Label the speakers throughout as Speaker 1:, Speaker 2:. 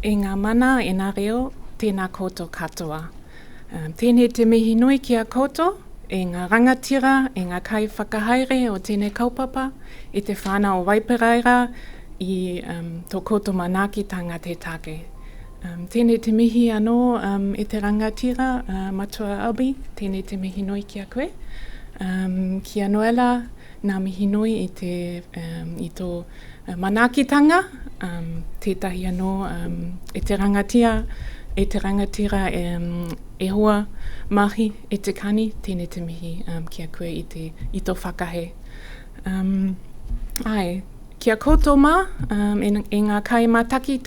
Speaker 1: e ngā mana e ngā reo, tēnā koutou katoa. Tēnei te mihi nui ki a koutou, e ngā rangatira, e ngā kai whakahaere o tēnei kaupapa, i te whānau o Waiparaira, i tō koutou manaakitanga te take. Tēnei te mihi anō e te rangatira, matua Albi, tēnei te mihi nui ki a koe. Kia noela, ngā mihi nui i tō manaakitanga, tētahi anō e te rangatira, e hoa mahi e te kani, tēnei te mihi kia koe i tō whakahe. Kia koutou mā, e ngā kai mā taki,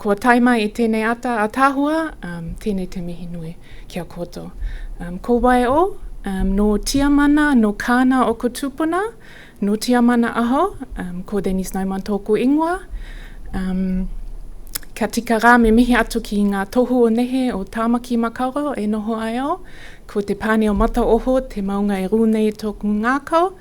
Speaker 1: kua taima e tēnei ata a tāhua, tēnei te mihi nui kia koutou. Ko wai o, no tiamana, no kāna o ko tūpuna, no tiamana aho, ko Denise Neumann tōku ingoa. Ka tika rā me mihi atu ki ngā tohu o nehe o Tāmaki Makauro e noho ai au. Ko te pāne o mata oho, te maunga e rūnei tōku ngākau.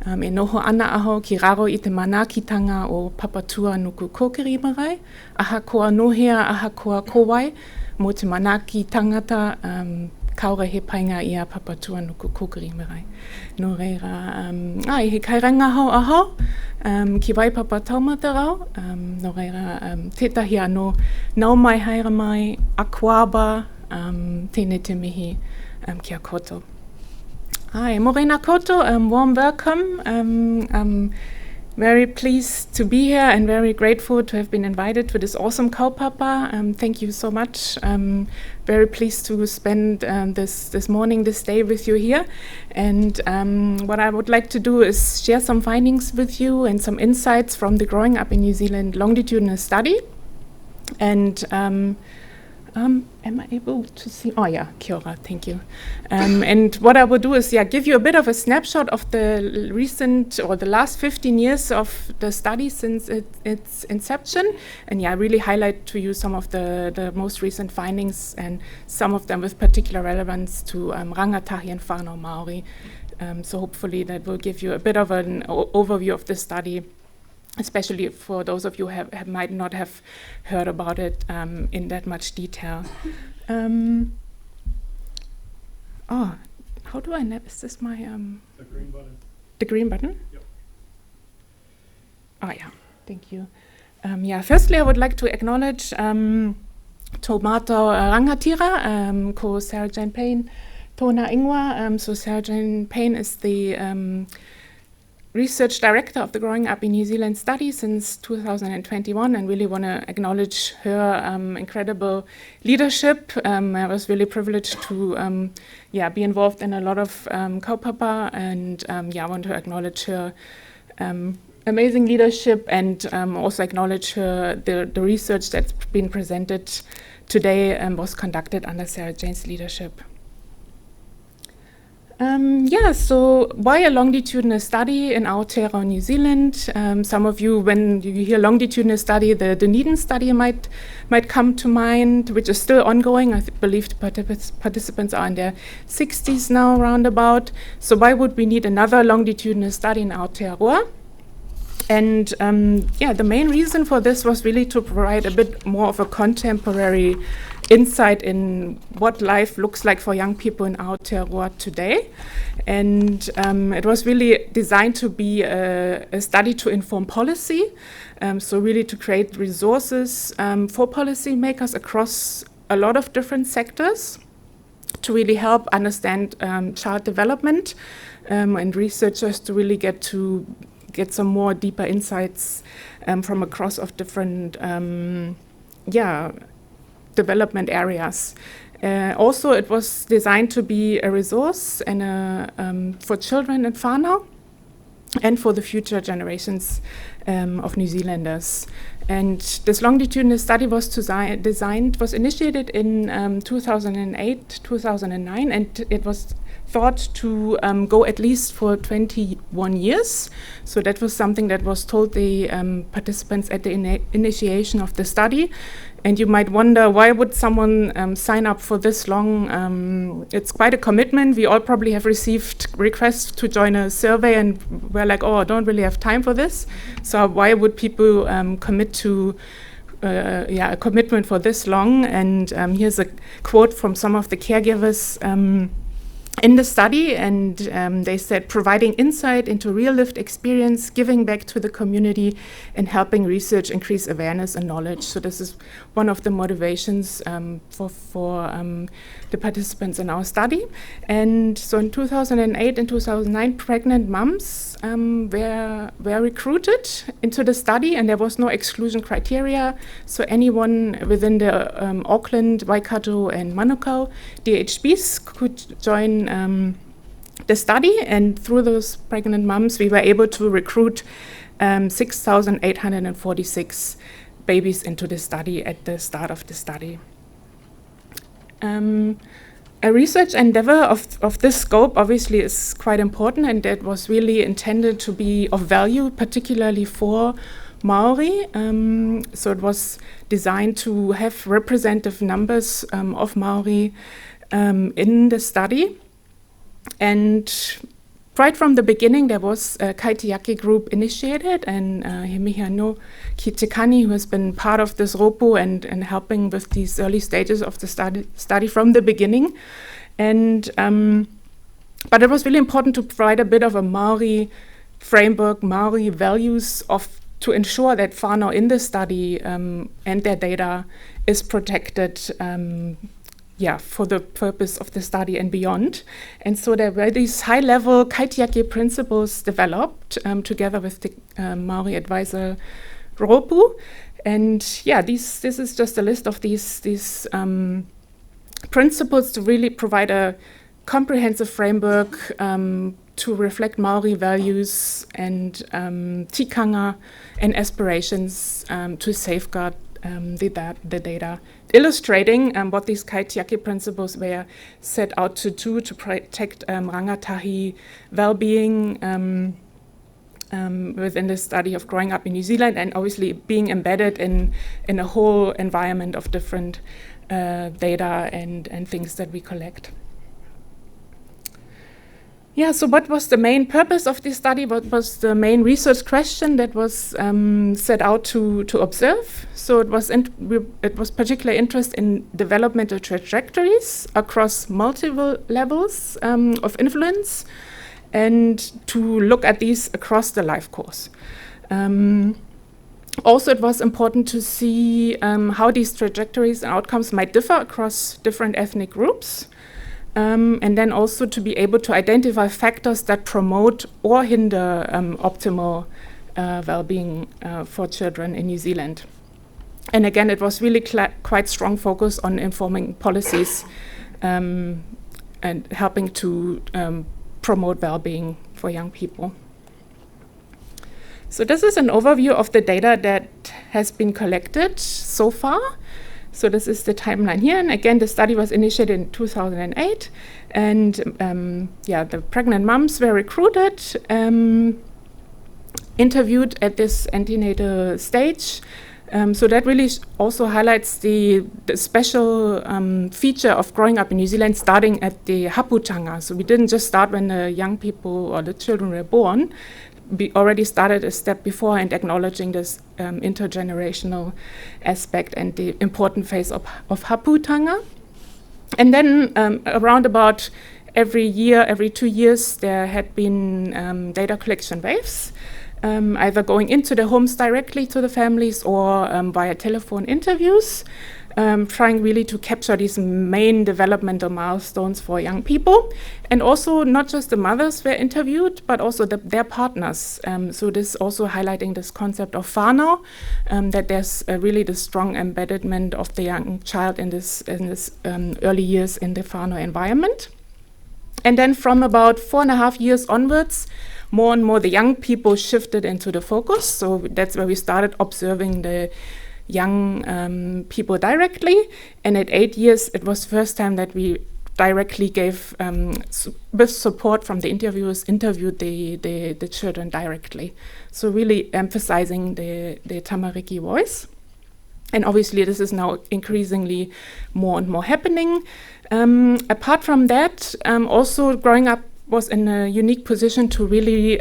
Speaker 1: E noho ana aho ki raro i te manaakitanga o papatua nuku kōkiri marai. Aha koa nohea, aha koa kowai, mo te manaaki tangata kaura he painga i a papatua nuku kōkiri marai. No reira, he kai Rangahau aho, ki Waipapa Taumata Rau, no reira, tētahi anō, nau mai haere mai, akuaba, tēnei te mihi kia koutou. Morena koutou, warm welcome. I'm very pleased to be here and very grateful to have been invited to this awesome kaupapa. Thank you so much. I'm very pleased to spend this morning, this day with you here. And what I would like to do is share some findings with you and some insights from the Growing Up in New Zealand longitudinal study. And am I able to see? Oh yeah, kia ora, thank you. And what I will do is give you a bit of a snapshot of the recent or the last 15 years of the study since its inception, and really highlight to you some of the most recent findings and some of them with particular relevance to Rangatahi and whānau Māori. So hopefully that will give you a bit of an overview of the study, especially for those of you who might not have heard about it in that much detail. How do I is this my...
Speaker 2: The green button.
Speaker 1: The green button?
Speaker 2: Yep.
Speaker 1: Thank you. Firstly, I would like to acknowledge Taumata Rangatira, ko Sarah Jane Payne, tōna ingoa. So Sarah Jane Payne is the Research Director of the Growing Up in New Zealand study since 2021, and really want to acknowledge her incredible leadership. I was really privileged to be involved in a lot of kaupapa, and I want to acknowledge her amazing leadership and also acknowledge her the research that's been presented today and was conducted under Sarah Jane's leadership. So why a longitudinal study in Aotearoa, New Zealand? Some of you, when you hear longitudinal study, the Dunedin study might come to mind, which is still ongoing. I believe the participants are in their 60s now, roundabout. So why would we need another longitudinal study in Aotearoa? And the main reason for this was really to provide a bit more of a contemporary insight in what life looks like for young people in Aotearoa today. And it was really designed to be a study to inform policy, so really to create resources for policymakers across a lot of different sectors to really help understand child development, and researchers to really get some more deeper insights from across of different development areas. Also, it was designed to be a resource and for children in whānau and for the future generations of New Zealanders. And this longitudinal study was initiated in 2008, 2009, and it was thought to go at least for 21 years. So that was something that was told the participants at the initiation of the study. And you might wonder, why would someone sign up for this long? It's quite a commitment. We all probably have received requests to join a survey, and we're like, I don't really have time for this. So why would people commit to a commitment for this long. And here's a quote from some of the caregivers in the study, and they said, providing insight into real lived experience, giving back to the community, and helping research increase awareness and knowledge. So this is one of the motivations for the participants in our study. And so in 2008 and 2009, pregnant mums were recruited into the study, and there was no exclusion criteria. So anyone within the Auckland, Waikato, and Manukau DHBs could join the study, and through those pregnant mums, we were able to recruit 6,846 babies into the study at the start of the study. A research endeavor of this scope obviously is quite important, and it was really intended to be of value, particularly for Māori. So it was designed to have representative numbers of Māori in the study. And right from the beginning, there was a Kaitiaki group initiated, and he mihi anō ki te kani, who has been part of this ropu and helping with these early stages of the study from the beginning. And but it was really important to provide a bit of a Māori framework, Māori values to ensure that whānau in the study and their data is protected for the purpose of the study and beyond. And so there were these high-level Kaitiaki principles developed together with the Māori advisor Ropu. And this is just a list of these principles to really provide a comprehensive framework to reflect Māori values and tikanga and aspirations to safeguard the data, illustrating what these Kaitiaki principles were set out to do to protect Rangatahi Wellbeing within the study of growing up in New Zealand, and obviously being embedded in a whole environment of different data and things that we collect. So what was the main purpose of this study? What was the main research question that was set out to observe? So it was particular interest in developmental trajectories across multiple levels of influence, and to look at these across the life course. Also, it was important to see how these trajectories and outcomes might differ across different ethnic groups. And then also to be able to identify factors that promote or hinder optimal well-being for children in New Zealand. And again, it was really quite strong focus on informing policies and helping to promote well-being for young people. So this is an overview of the data that has been collected so far. So this is the timeline here, and again, the study was initiated in 2008, and the pregnant moms were recruited, interviewed at this antenatal stage. So that really also highlights the special feature of growing up in New Zealand, starting at the haputanga. So we didn't just start when the young people or the children were born. We already started a step before and acknowledging this intergenerational aspect and the important phase of haputanga. And then around about every 2 years, there had been data collection waves, either going into the homes directly to the families or via telephone interviews, trying really to capture these main developmental milestones for young people. And also not just the mothers were interviewed, but also their partners. So this also highlighting this concept of whānau, that there's really the strong embeddedment of the young child in this early years in the whānau environment. And then from about 4.5 years onwards, more and more the young people shifted into the focus. So that's where we started observing the young people directly, and at 8 years it was the first time that we directly gave, with support from the interviewers, interviewed the children directly. So really emphasizing the tamariki voice. And obviously this is now increasingly more and more happening. Apart from that, also growing up was in a unique position to really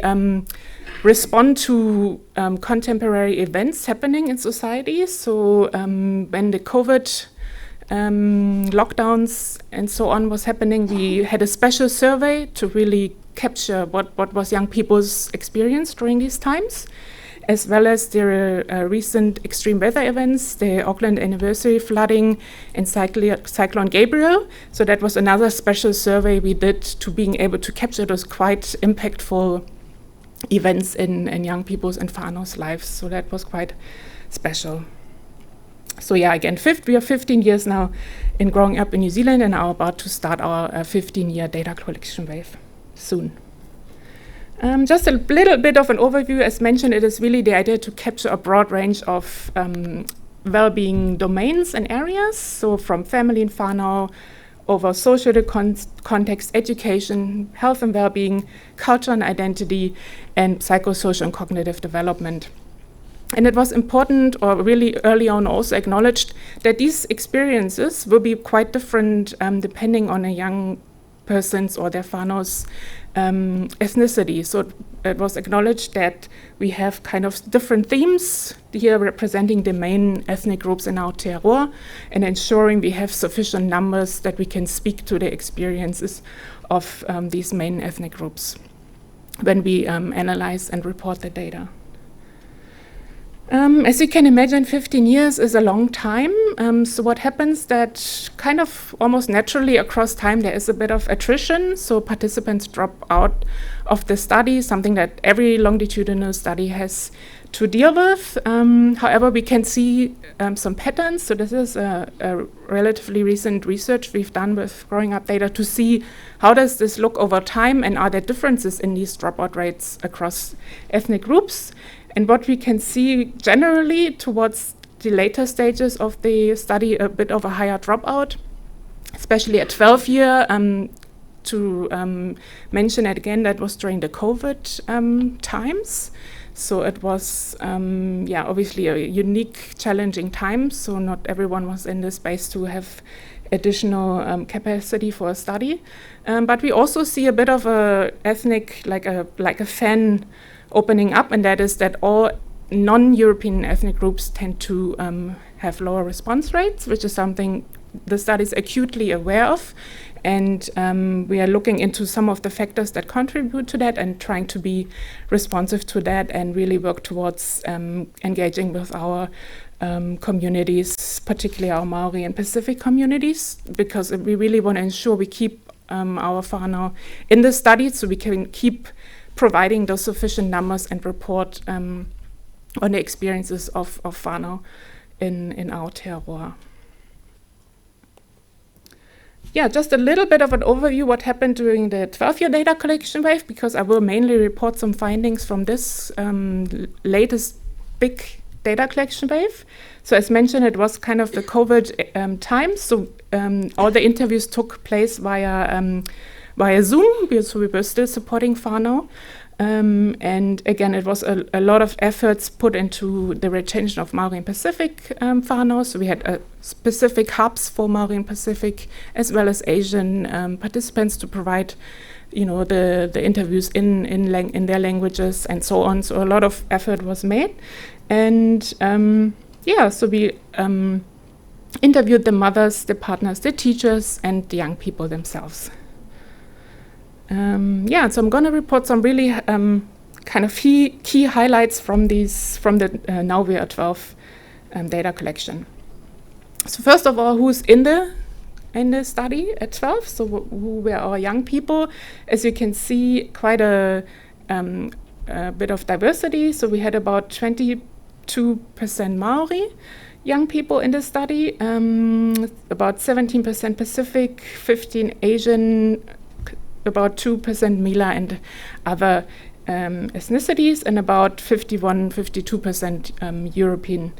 Speaker 1: respond to contemporary events happening in society. So when the COVID lockdowns and so on was happening, we had a special survey to really capture what was young people's experience during these times, as well as the recent extreme weather events, the Auckland anniversary flooding and Cyclone Gabriel. So that was another special survey we did to being able to capture those quite impactful events in young people's and whānao's lives. So that was quite special. So yeah, again, we are 15 years now in growing up in New Zealand and are about to start our 15-year data collection wave soon. Just a little bit of an overview. As mentioned, it is really the idea to capture a broad range of well-being domains and areas. So from family and whānau, over social context, education, health and well-being, culture and identity, and psychosocial and cognitive development. And it was important, or really early on also acknowledged, that these experiences will be quite different depending on a young person's or their whānao's ethnicity. So it was acknowledged that we have kind of different themes here representing the main ethnic groups in Aotearoa, and ensuring we have sufficient numbers that we can speak to the experiences of these main ethnic groups when we analyze and report the data. As you can imagine, 15 years is a long time. So what happens that kind of almost naturally across time there is a bit of attrition. So participants drop out of the study, something that every longitudinal study has to deal with. However, we can see some patterns. So this is a relatively recent research we've done with growing up data to see how does this look over time, and are there differences in these dropout rates across ethnic groups. And what we can see generally towards the later stages of the study, a bit of a higher dropout, especially at 12 year. To mention it again, that was during the COVID times. So it was, obviously a unique, challenging time. So not everyone was in the space to have additional capacity for a study. But we also see a bit of a ethnic, like a fan opening up, and that is that all non-European ethnic groups tend to have lower response rates, which is something the study is acutely aware of. And we are looking into some of the factors that contribute to that and trying to be responsive to that and really work towards engaging with our communities, particularly our Māori and Pacific communities, because we really want to ensure we keep our whānau in the study so we can keep providing those sufficient numbers and report on the experiences of whānau in Aotearoa. Yeah, just a little bit of an overview what happened during the 12-year data collection wave, because I will mainly report some findings from this latest big data collection wave. So as mentioned, it was kind of the COVID time, so all the interviews took place via Zoom, so we were still supporting whānau. And again, it was a lot of efforts put into the retention of Māori and Pacific whānau. So we had specific hubs for Māori and Pacific, as well as Asian participants to provide, the interviews in their languages and so on. So a lot of effort was made. And so we interviewed the mothers, the partners, the teachers, and the young people themselves. So I'm going to report some really kind of key highlights from the Now We Are 12 data collection. So first of all, who's in the study at 12? So who were our young people? As you can see, quite a bit of diversity. So we had about 22% Māori young people in the study, about 17% Pacific, 15% Asian, about 2% Mila and other ethnicities, and about 52% European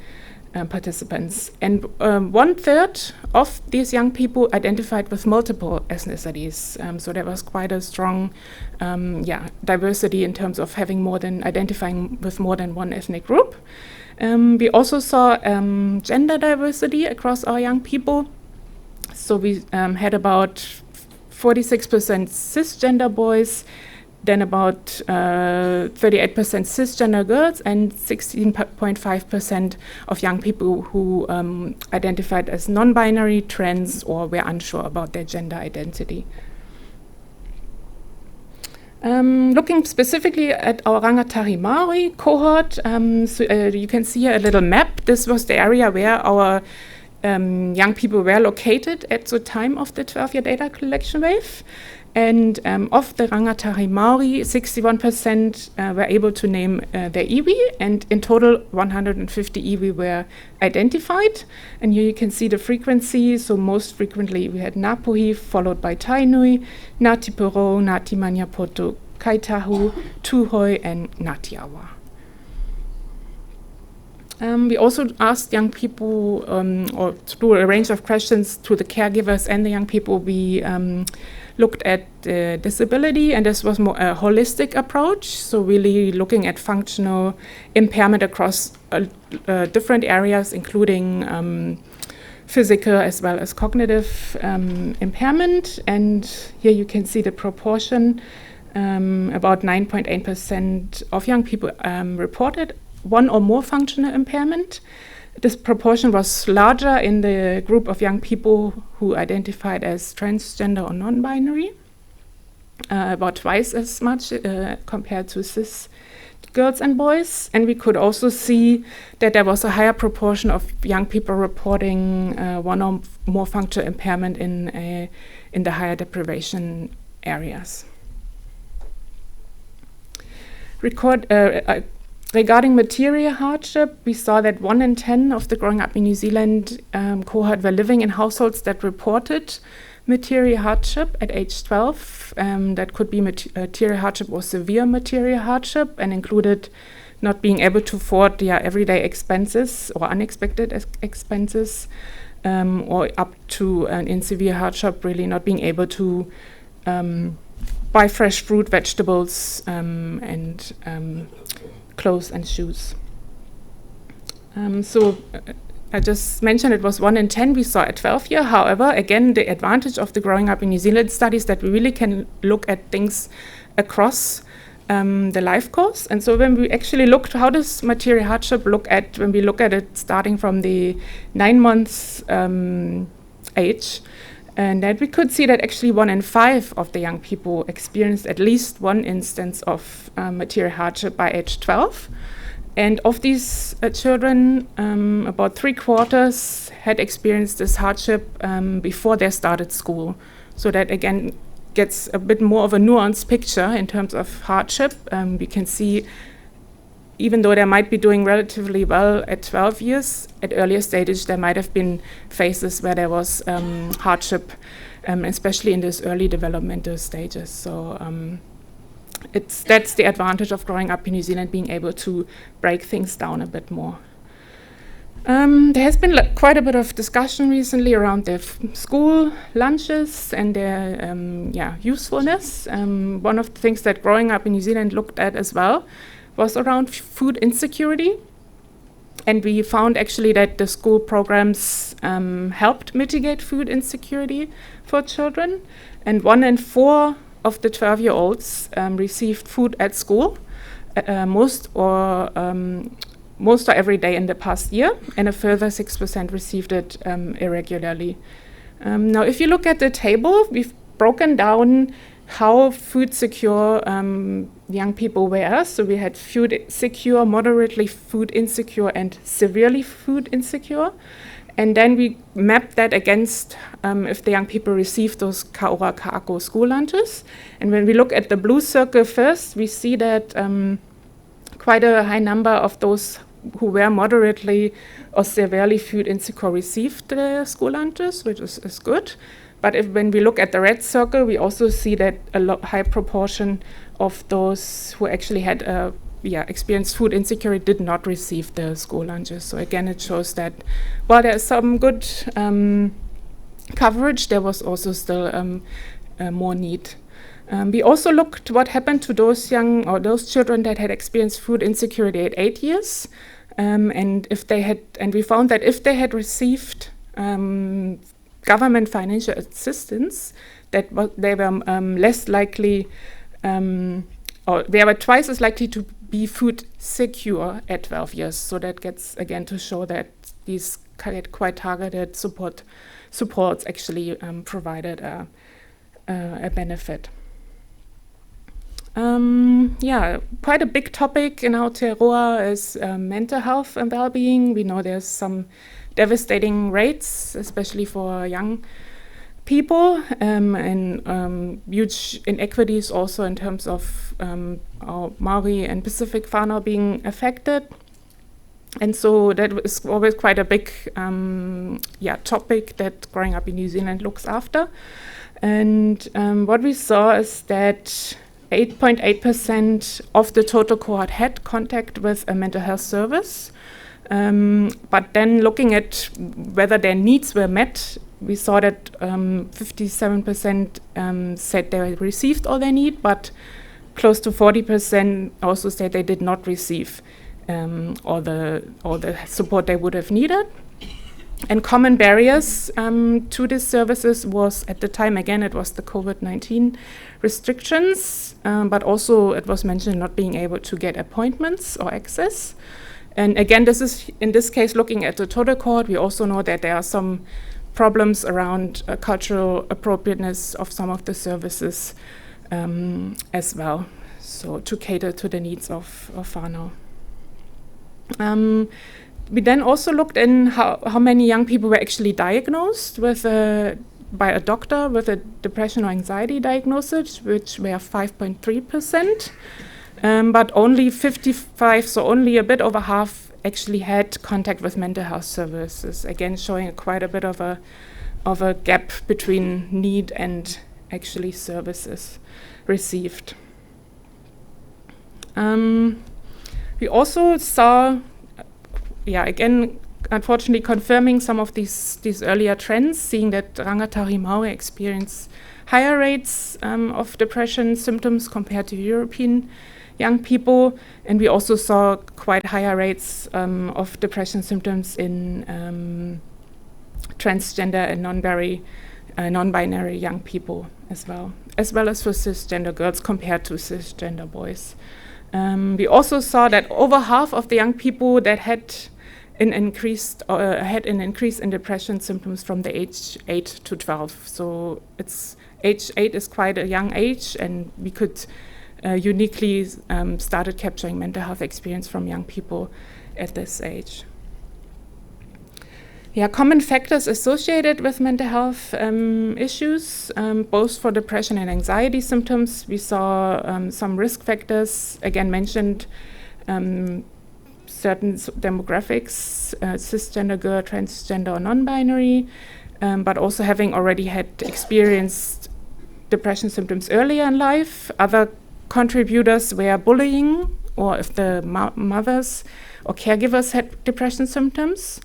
Speaker 1: participants. And 1/3 of these young people identified with multiple ethnicities. So there was quite a strong diversity in terms of identifying with more than one ethnic group. We also saw gender diversity across our young people. So we had about 46% cisgender boys, then about 38% cisgender girls, and 16.5% of young people who identified as non-binary, trans, or were unsure about their gender identity. Looking specifically at our Rangatahi Māori cohort, you can see here a little map. This was the area where our young people were located at the time of the 12-year data collection wave. And of the Rangatahi Māori, 61% were able to name their iwi, and in total 150 iwi were identified. And here you can see the frequency. So most frequently we had Ngāpuhi, followed by Tainui, Ngāti Puro, Ngāti Maniapoto, Kaitahu, Tūhoi, and Ngāti Awa. We also asked young people, or through a range of questions to the caregivers and the young people, we looked at disability, and this was more a holistic approach, so really looking at functional impairment across different areas, including physical as well as cognitive impairment. And here you can see the proportion. About 9.8% of young people reported one or more functional impairment. This proportion was larger in the group of young people who identified as transgender or non-binary, about twice as much compared to cis girls and boys. And we could also see that there was a higher proportion of young people reporting one or more functional impairment in the higher deprivation areas. Regarding material hardship, we saw that 1 in 10 of the Growing Up in New Zealand cohort were living in households that reported material hardship at age 12. That could be material hardship or severe material hardship, and included not being able to afford their everyday expenses or unexpected expenses, or up to, in severe hardship, really not being able to buy fresh fruit, vegetables, and clothes and shoes. I just mentioned it was 1 in 10 we saw at 12 year. However, again, the advantage of the Growing Up in New Zealand studies that we really can look at things across the life course. And so when we actually looked, how does material hardship look at, when we look at it starting from the 9 months age, and that we could see that actually 1 in 5 of the young people experienced at least one instance of material hardship by age 12. And of these children, about 3/4 had experienced this hardship before they started school. So that again gets a bit more of a nuanced picture in terms of hardship. We can see, even though they might be doing relatively well at 12 years, at earlier stages there might have been phases where there was hardship, especially in these early developmental stages. So that's the advantage of growing up in New Zealand, being able to break things down a bit more. There has been quite a bit of discussion recently around their school lunches and their usefulness. One of the things that Growing Up in New Zealand looked at as well was around food insecurity. And we found actually that the school programs helped mitigate food insecurity for children. And 1 in 4 of the 12-year-olds received food at school, most or every day in the past year, and a further 6% received it irregularly. Now, if you look at the table, we've broken down how food secure young people were. So we had food secure, moderately food insecure, and severely food insecure. And then we mapped that against if the young people received those kaora ka'ako school lunches. And when we look at the blue circle first, we see that quite a high number of those who were moderately or severely food insecure received the school lunches, which is good. But when we look at the red circle, we also see that a high proportion of those who actually had experienced food insecurity did not receive the school lunches. So again, it shows that while there's some good coverage, there was also still more need. We also looked what happened to those those children that had experienced food insecurity at 8 years, and we found that if they had received government financial assistance, that they were less likely, or they were twice as likely to be food secure at 12 years. So that gets again to show that these quite targeted supports actually provided a benefit. Quite a big topic in Aotearoa is mental health and well-being. We know there's some devastating rates, especially for young people, and huge inequities also in terms of our Māori and Pacific whānau being affected. And so that is always quite a big topic that Growing Up in New Zealand looks after. And what we saw is that 8.8% of the total cohort had contact with a mental health service. But then looking at whether their needs were met, we saw that 57% said they received all they need, but close to 40% also said they did not receive all the support they would have needed. And common barriers to these services was, at the time, again, it was the COVID-19 restrictions, but also it was mentioned not being able to get appointments or access. And again, this is, in this case, looking at the total cohort, we also know that there are some problems around cultural appropriateness of some of the services as well, so to cater to the needs of whānau. We then also looked in how many young people were actually diagnosed with by a doctor with a depression or anxiety diagnosis, which were 5.3%, but only 55, so only a bit over half, actually had contact with mental health services. Again, showing quite a bit of a gap between need and actually services received. We also saw, again, unfortunately confirming some of these earlier trends, seeing that Rangatahi Māori experience higher rates of depression symptoms compared to European young people, and we also saw quite higher rates of depression symptoms in transgender and non-binary young people as well as for cisgender girls compared to cisgender boys. We also saw that over half of the young people that had an increase in depression symptoms from the age 8 to 12. So age 8 is quite a young age, and we could uniquely started capturing mental health experience from young people at this age. Common factors associated with mental health issues, both for depression and anxiety symptoms. We saw some risk factors, again mentioned certain demographics, cisgender girl, transgender or non-binary, but also having already had experienced depression symptoms earlier in life. Other contributors were bullying, or if the mothers or caregivers had depression symptoms.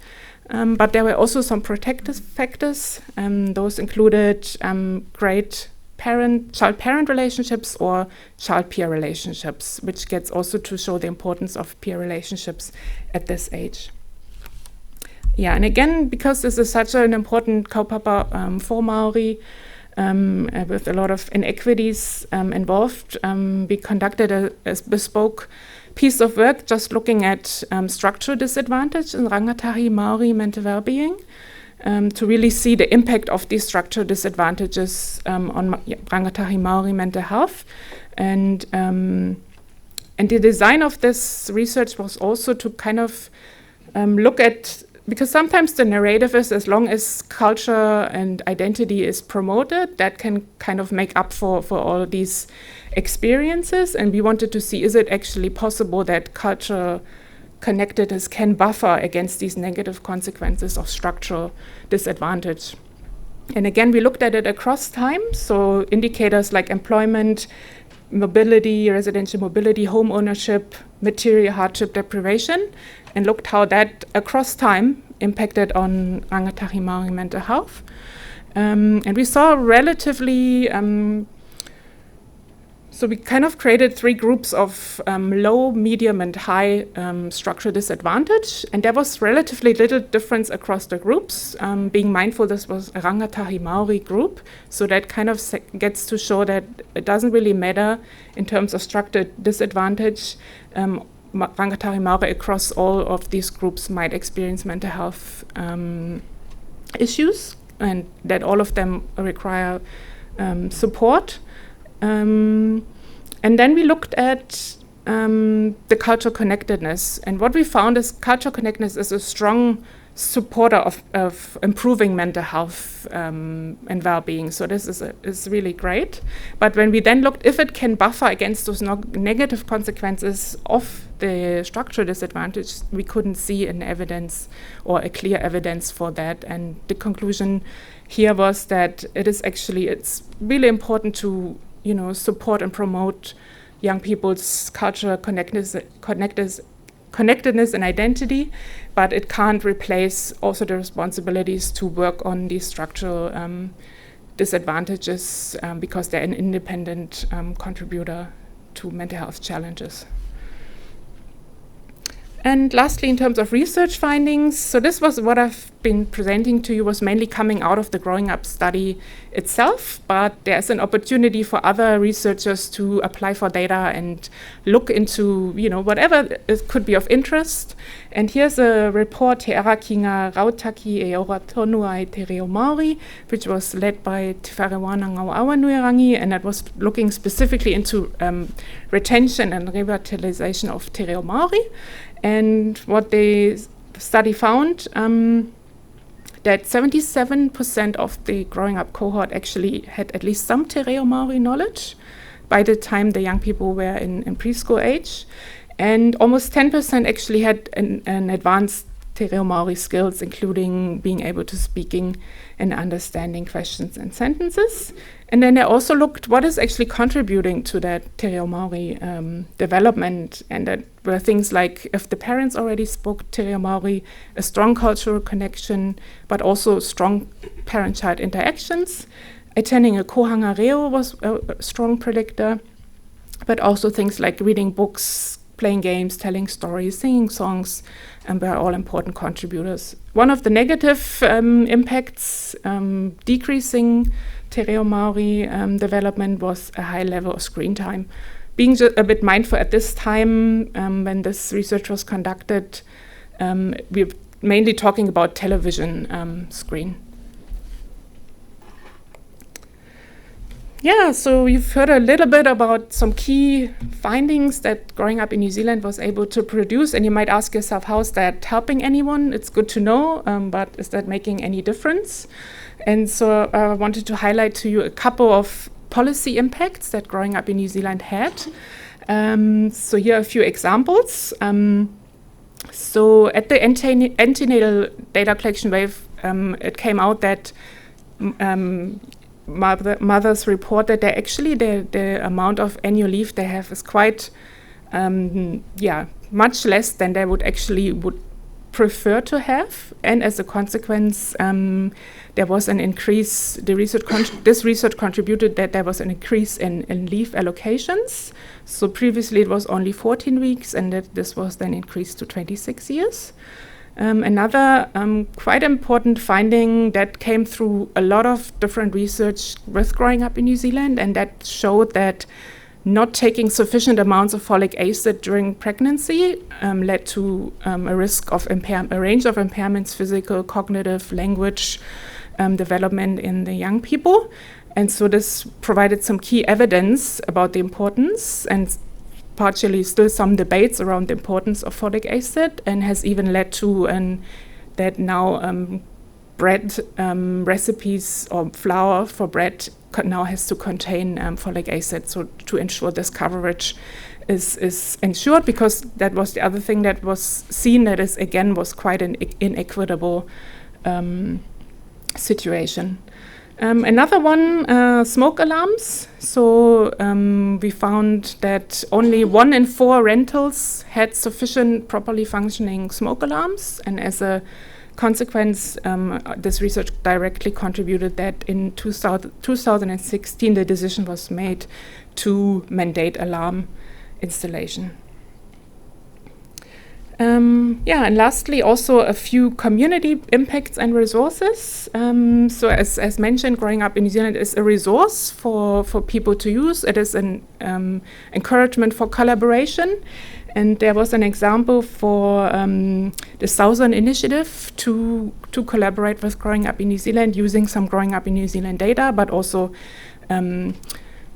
Speaker 1: But there were also some protective factors. Those included great child-parent relationships or child-peer relationships, which gets also to show the importance of peer relationships at this age. And again, because this is such an important kaupapa for Māori, with a lot of inequities involved, we conducted a bespoke piece of work just looking at structural disadvantage in Rangatahi Māori mental well-being, to really see the impact of these structural disadvantages on Rangatahi Māori mental health. And the design of this research was also to kind of look at, because sometimes the narrative is, as long as culture and identity is promoted, that can kind of make up for all of these experiences. And we wanted to see, is it actually possible that culture connectedness can buffer against these negative consequences of structural disadvantage? And again, we looked at it across time, so indicators like employment, mobility, residential mobility, home ownership, material hardship, deprivation, and looked how that across time impacted on Rangatahi Māori mental health. And we saw relatively So we kind of created 3 groups of low, medium, and high structural disadvantage, and there was relatively little difference across the groups. Being mindful, this was a Rangatahi Māori group, so that kind of gets to show that it doesn't really matter in terms of structural disadvantage. Rangatahi Māori across all of these groups might experience mental health issues, and that all of them require support. And then we looked at the cultural connectedness, and what we found is cultural connectedness is a strong supporter of improving mental health and well-being. So this is really great. But when we then looked if it can buffer against those negative consequences of the structural disadvantage, we couldn't see an evidence or a clear evidence for that. And the conclusion here was that it's really important to support and promote young people's cultural connectedness and identity, but it can't replace also the responsibilities to work on these structural disadvantages because they're an independent contributor to mental health challenges. And lastly, in terms of research findings, so this was what I've been presenting to you, was mainly coming out of the Growing Up study itself, but there's an opportunity for other researchers to apply for data and look into, whatever it could be of interest. And here's a report, Te Ara ki ngā rautaki e ora tonu ai te reo Māori, which was led by Te Wharewana Ngau Awanuirangi, and that was looking specifically into retention and revitalization of te reo Māori. And what the study found, that 77% of the growing up cohort actually had at least some te reo Māori knowledge by the time the young people were in preschool age. And almost 10% actually had an advanced te reo Māori skills, including being able to speaking and understanding questions and sentences. And then they also looked what is actually contributing to that te reo Māori development, and that were things like if the parents already spoke te reo Māori, a strong cultural connection, but also strong parent-child interactions. Attending a kohanga reo was a strong predictor, but also things like reading books, playing games, telling stories, singing songs, and were all important contributors. One of the negative impacts, decreasing te reo Māori development, was a high level of screen time. Being a bit mindful at this time, when this research was conducted, we're mainly talking about television screen. Yeah, so you've heard a little bit about some key findings that Growing Up in New Zealand was able to produce, and you might ask yourself, how is that helping anyone? It's good to know, but is that making any difference? And so I wanted to highlight to you a couple of policy impacts that Growing Up in New Zealand had. So here are a few examples. So at the antenatal data collection wave, it came out that mothers report that the amount of annual leave they have is quite much less than they would prefer to have, and as a consequence there was an increase. This research contributed that there was an increase in leave allocations. So previously it was only 14 weeks, and that this was then increased to 26 years. Another quite important finding that came through a lot of different research with Growing Up in New Zealand, and that showed that not taking sufficient amounts of folic acid during pregnancy led to a risk of a range of impairments, physical, cognitive, language development in the young people. And so this provided some key evidence about the importance, and partially still some debates around the importance of folic acid, and has even led to that now bread recipes or flour for bread now has to contain folic acid, so to ensure this coverage is ensured, because that was the other thing that was seen that was quite an inequitable situation. Another one, smoke alarms. So we found that only 1 in 4 rentals had sufficient properly functioning smoke alarms, and as a consequence, this research directly contributed that in 2016 the decision was made to mandate alarm installation. And lastly, also a few community impacts and resources. So as mentioned, growing up in New Zealand is a resource for people to use. It is an encouragement for collaboration. And there was an example for the Southern Initiative to collaborate with Growing Up in New Zealand, using some Growing Up in New Zealand data, but also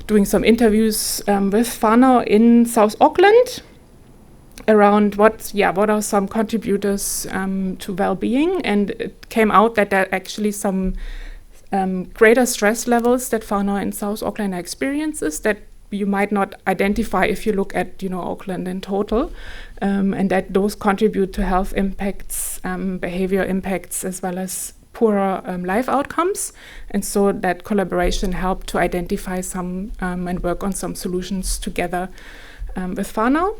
Speaker 1: doing some interviews with whānau in South Auckland around what are some contributors to well-being. And it came out that there are actually some greater stress levels that whānau in South Auckland experiences that you might not identify if you look at Auckland in total, and that those contribute to health impacts, behavior impacts, as well as poorer life outcomes. And so that collaboration helped to identify some and work on some solutions together with whānau.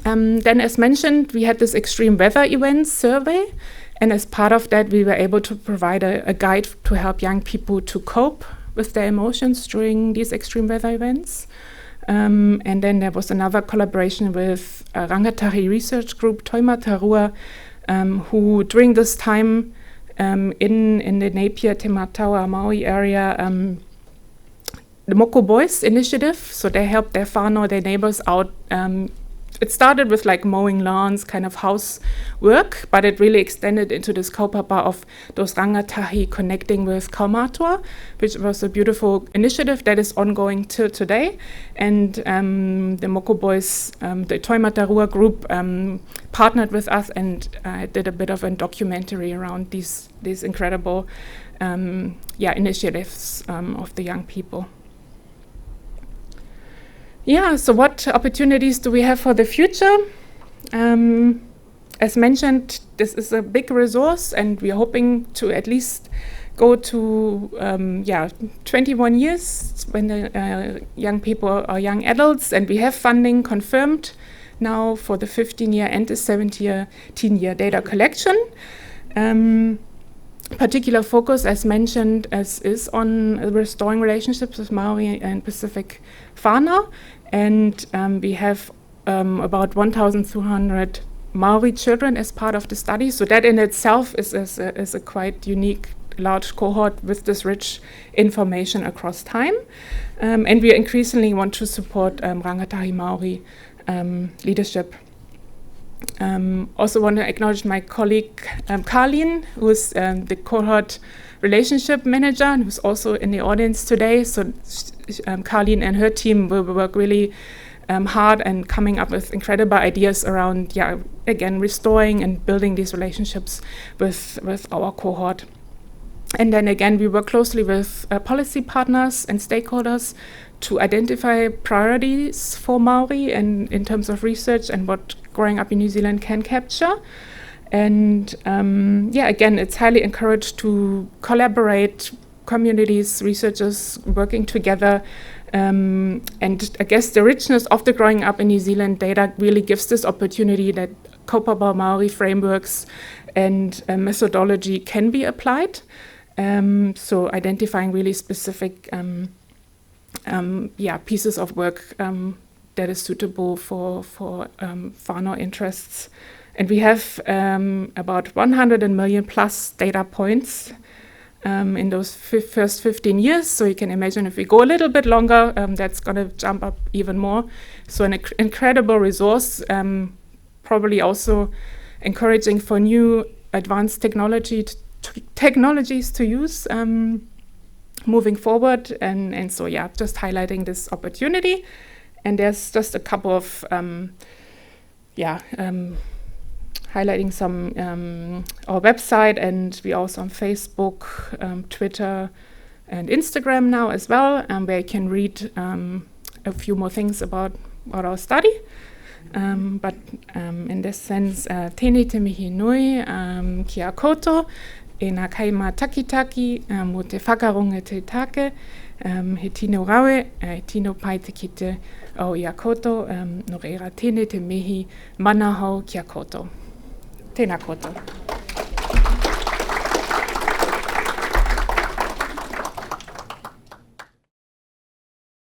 Speaker 1: Then, as mentioned, we had this extreme weather events survey, and as part of that we were able to provide a guide to help young people to cope with their emotions during these extreme weather events. And then there was another collaboration with a Rangatahi research group, Taumata Rau, who during this time in the Napier, Te Mataua, Maui area, the Moko Boys initiative, so they helped their whānau, their neighbors out. It started with like mowing lawns, kind of housework, but it really extended into this kaupapa of those rangatahi connecting with kaumātua, which was a beautiful initiative that is ongoing till today. And the Moko Boys, the Taumata Rau group, partnered with us and did a bit of a documentary around these incredible initiatives of the young people. So what opportunities do we have for the future? As mentioned, this is a big resource, and we're hoping to at least go to 21 years when the young people are young adults, and we have funding confirmed now for the 15-year and the 17-year data collection. Particular focus, as mentioned, is on restoring relationships with Maori and Pacific whānau, and we have about 1,200 Maori children as part of the study. So that in itself is a quite unique, large cohort with this rich information across time. And we increasingly want to support Rangatahi Māori leadership. Also want to acknowledge my colleague Carlene, who is the cohort relationship manager, and who's also in the audience today. So Carlene and her team will work really hard and coming up with incredible ideas around, again, restoring and building these relationships with our cohort. And then again, we work closely with policy partners and stakeholders to identify priorities for Māori and in terms of research and what Growing Up in New Zealand can capture. And again, it's highly encouraged to collaborate, communities, researchers working together. And I guess the richness of the Growing Up in New Zealand data really gives this opportunity that kaupapa Māori frameworks and methodology can be applied. So identifying really specific pieces of work that is suitable for whānau interests. And we have about 100 million plus data points in those first 15 years. So you can imagine if we go a little bit longer, that's going to jump up even more. So an incredible resource, probably also encouraging for new advanced technologies to use moving forward. And so, just highlighting this opportunity. And there's just a couple of, highlighting some our website, and we also on Facebook, Twitter, and Instagram now as well, where you can read a few more things about our study. But in this sense, tēnei te mihi nui ki a koutou, e nā kaima takitaki mo te whakarunga te take, he tino rawe, he tino pai te kite o i a koutou, no reira tēnei te mihi mana hau ki a koutou. Tēnā koutou.